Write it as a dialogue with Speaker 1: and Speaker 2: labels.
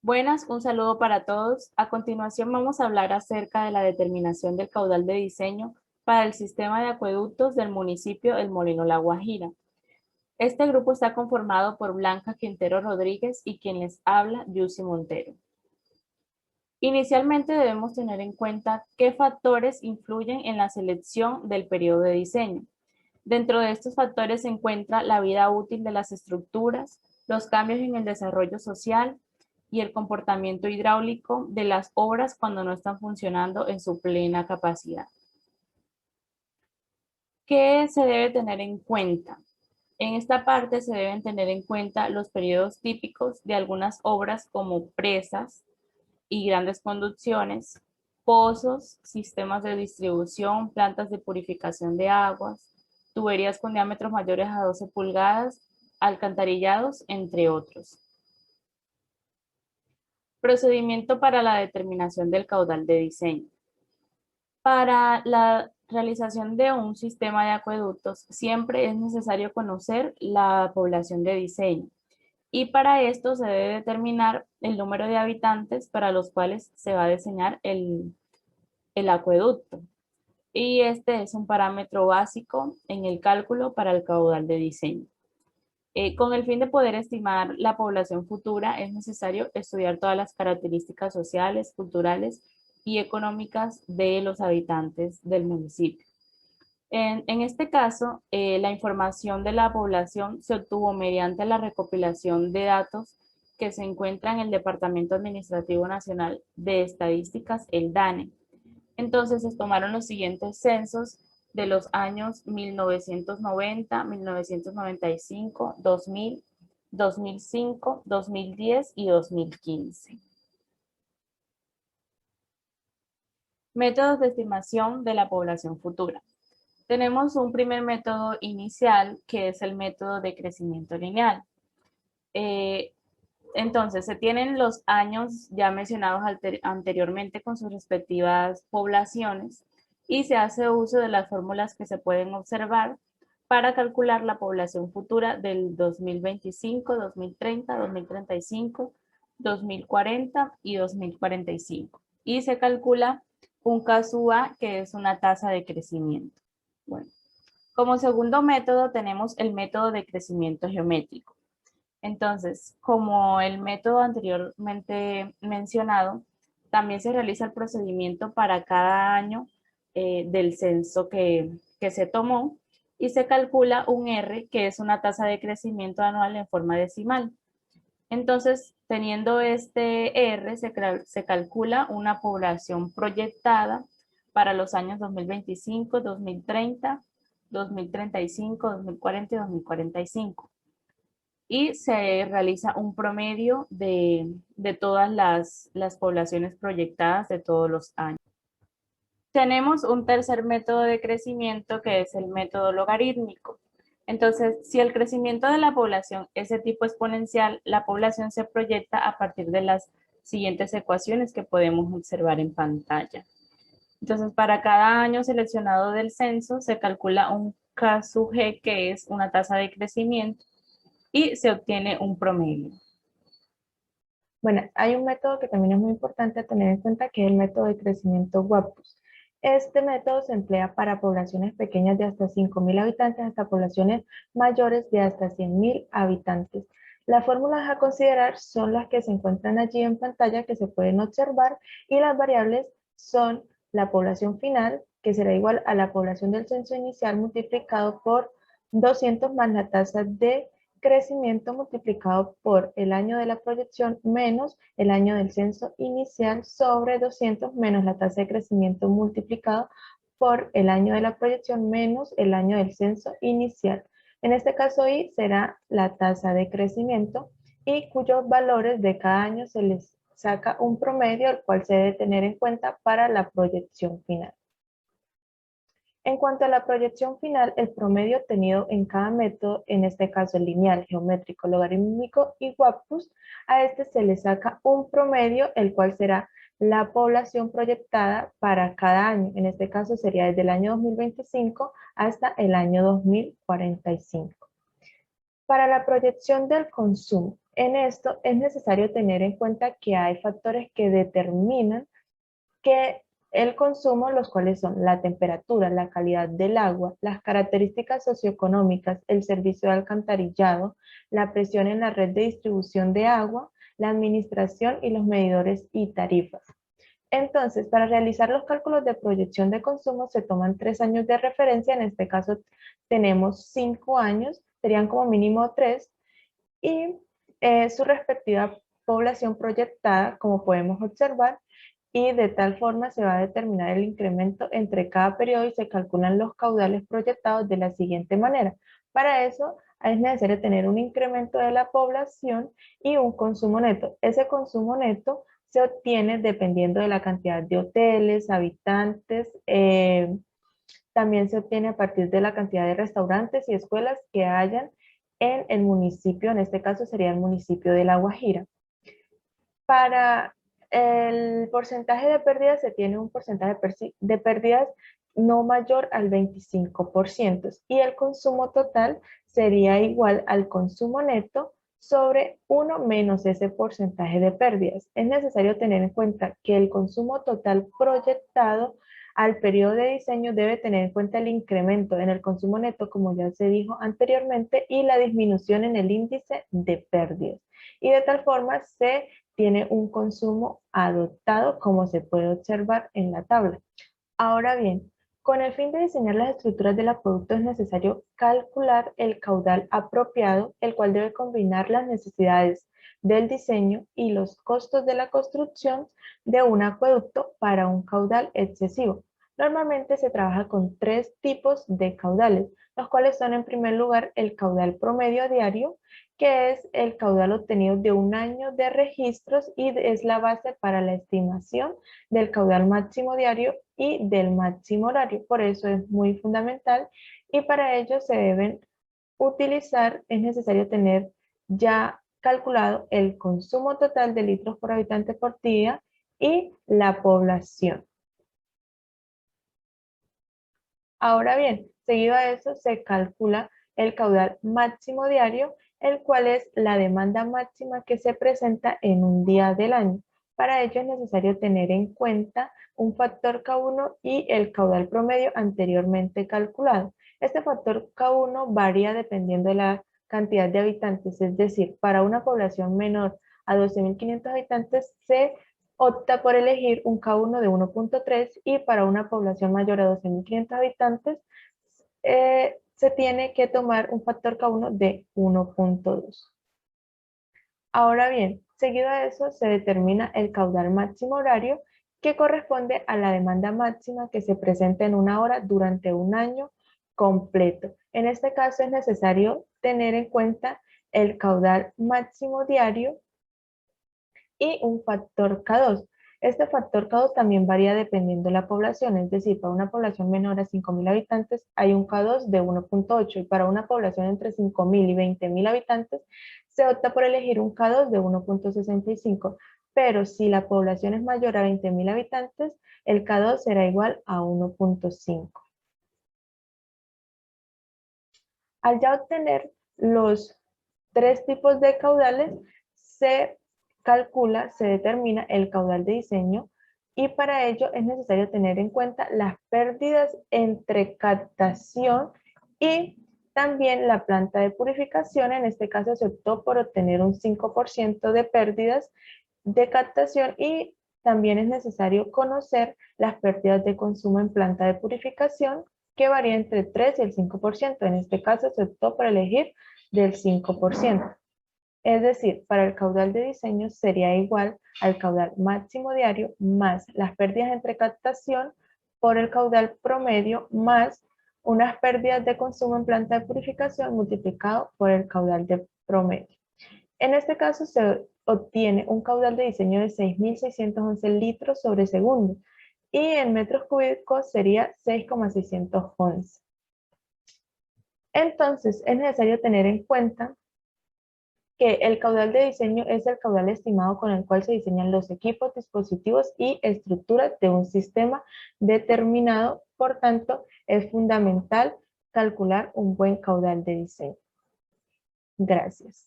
Speaker 1: Buenas, un saludo para todos. A continuación vamos a hablar acerca de la determinación del caudal de diseño para el sistema de acueductos del municipio El Molino La Guajira. Este grupo está conformado por Blanca Quintero Rodríguez y quien les habla, Yusi Montero. Inicialmente debemos tener en cuenta qué factores influyen en la selección del periodo de diseño. Dentro de estos factores se encuentra la vida útil de las estructuras, los cambios en el desarrollo social y el comportamiento hidráulico de las obras cuando no están funcionando en su plena capacidad. ¿Qué se debe tener en cuenta? En esta parte se deben tener en cuenta los periodos típicos de algunas obras como presas y grandes conducciones, pozos, sistemas de distribución, plantas de purificación de aguas, tuberías con diámetros mayores a 12 pulgadas, alcantarillados, entre otros. Procedimiento para la determinación del caudal de diseño. Para la realización de un sistema de acueductos, siempre es necesario conocer la población de diseño. Y para esto se debe determinar el número de habitantes para los cuales se va a diseñar el acueducto. Y este es un parámetro básico en el cálculo para el caudal de diseño. Con el fin de poder estimar la población futura, es necesario estudiar todas las características sociales, culturales y económicas de los habitantes del municipio. En este caso, la información de la población se obtuvo mediante la recopilación de datos que se encuentra en el Departamento Administrativo Nacional de Estadísticas, el DANE. Entonces se tomaron los siguientes censos de los años 1990, 1995, 2000, 2005, 2010 y 2015. Métodos de estimación de la población futura. Tenemos un primer método inicial que es el método de crecimiento lineal. Entonces, se tienen los años ya mencionados anteriormente con sus respectivas poblaciones y se hace uso de las fórmulas que se pueden observar para calcular la población futura del 2025, 2030, 2035, 2040 y 2045. Y se calcula un KSUA, que es una tasa de crecimiento. Bueno, como segundo método tenemos el método de crecimiento geométrico. Entonces, como el método anteriormente mencionado, también se realiza el procedimiento para cada año del censo que se tomó y se calcula un R, que es una tasa de crecimiento anual en forma decimal. Entonces, teniendo este R, se calcula una población proyectada para los años 2025, 2030, 2035, 2040 y 2045. Y se realiza un promedio de todas las poblaciones proyectadas de todos los años. Tenemos un tercer método de crecimiento que es el método logarítmico. Entonces, si el crecimiento de la población es de tipo exponencial, la población se proyecta a partir de las siguientes ecuaciones que podemos observar en pantalla. Entonces, para cada año seleccionado del censo, se calcula un K sub G, que es una tasa de crecimiento, y se obtiene un promedio.
Speaker 2: Bueno, hay un método que también es muy importante tener en cuenta, que es el método de crecimiento WAPUS. Este método se emplea para poblaciones pequeñas de hasta 5.000 habitantes hasta poblaciones mayores de hasta 100.000 habitantes. Las fórmulas a considerar son las que se encuentran allí en pantalla, que se pueden observar, y las variables son la población final, que será igual a la población del censo inicial multiplicado por 200 más la tasa de crecimiento multiplicado por el año de la proyección menos el año del censo inicial sobre 200 menos la tasa de crecimiento multiplicado por el año de la proyección menos el año del censo inicial. En este caso I será la tasa de crecimiento y cuyos valores de cada año se les saca un promedio, el cual se debe tener en cuenta para la proyección final. En cuanto a la proyección final, el promedio obtenido en cada método, en este caso el lineal, geométrico, logarítmico y WAPUS, a este se le saca un promedio, el cual será la población proyectada para cada año. En este caso sería desde el año 2025 hasta el año 2045. Para la proyección del consumo, En esto es necesario tener en cuenta que hay factores que determinan que el consumo, los cuales son la temperatura, la calidad del agua, las características socioeconómicas, el servicio de alcantarillado, la presión en la red de distribución de agua, la administración y los medidores y tarifas. Entonces, para realizar los cálculos de proyección de consumo se toman 3 años de referencia, en este caso tenemos 5 años, serían como mínimo 3, y su respectiva población proyectada, como podemos observar, y de tal forma se va a determinar el incremento entre cada periodo y se calculan los caudales proyectados de la siguiente manera. Para eso es necesario tener un incremento de la población y un consumo neto. Ese consumo neto se obtiene dependiendo de la cantidad de hoteles, habitantes, también se obtiene a partir de la cantidad de restaurantes y escuelas que hayan en el municipio, en este caso sería el municipio de La Guajira. Para el porcentaje de pérdidas se tiene un porcentaje de pérdidas no mayor al 25% y el consumo total sería igual al consumo neto sobre 1 menos ese porcentaje de pérdidas. Es necesario tener en cuenta que el consumo total proyectado al periodo de diseño debe tener en cuenta el incremento en el consumo neto, como ya se dijo anteriormente, y la disminución en el índice de pérdidas. Y de tal forma se tiene un consumo adoptado, como se puede observar en la tabla. Ahora bien, con el fin de diseñar las estructuras de la producto es necesario calcular el caudal apropiado, el cual debe combinar las necesidades del diseño y los costos de la construcción de un acueducto para un caudal excesivo. Normalmente se trabaja con 3 tipos de caudales, los cuales son en primer lugar el caudal promedio diario, que es el caudal obtenido de un año de registros y es la base para la estimación del caudal máximo diario y del máximo horario. Por eso es muy fundamental y para ello se deben utilizar, es necesario tener ya calculado el consumo total de litros por habitante por día y la población. Ahora bien, seguido a eso se calcula el caudal máximo diario, el cual es la demanda máxima que se presenta en un día del año. Para ello es necesario tener en cuenta un factor K1 y el caudal promedio anteriormente calculado. Este factor K1 varía dependiendo de la cantidad de habitantes, es decir, para una población menor a 12.500 habitantes se opta por elegir un K1 de 1.3 y para una población mayor a 12.500 habitantes se tiene que tomar un factor K1 de 1.2. Ahora bien, seguido a eso se determina el caudal máximo horario que corresponde a la demanda máxima que se presenta en una hora durante un año completo. En este caso es necesario tener en cuenta el caudal máximo diario y un factor K2. Este factor K2 también varía dependiendo de la población, es decir, para una población menor a 5.000 habitantes hay un K2 de 1.8 y para una población entre 5.000 y 20.000 habitantes se opta por elegir un K2 de 1.65, pero si la población es mayor a 20.000 habitantes, el K2 será igual a 1.5. Al ya obtener los 3 tipos de caudales, se calcula, se determina el caudal de diseño y para ello es necesario tener en cuenta las pérdidas entre captación y también la planta de purificación. En este caso se optó por obtener un 5% de pérdidas de captación y también es necesario conocer las pérdidas de consumo en planta de purificación que varía entre el 3 y el 5%. En este caso se optó por elegir del 5%. Es decir, para el caudal de diseño sería igual al caudal máximo diario más las pérdidas entre captación por el caudal promedio más unas pérdidas de consumo en planta de purificación multiplicado por el caudal de promedio. En este caso se obtiene un caudal de diseño de 6.611 litros sobre segundo y en metros cúbicos sería 6,611. Entonces es necesario tener en cuenta que el caudal de diseño es el caudal estimado con el cual se diseñan los equipos, dispositivos y estructuras de un sistema determinado. Por tanto, es fundamental calcular un buen caudal de diseño. Gracias.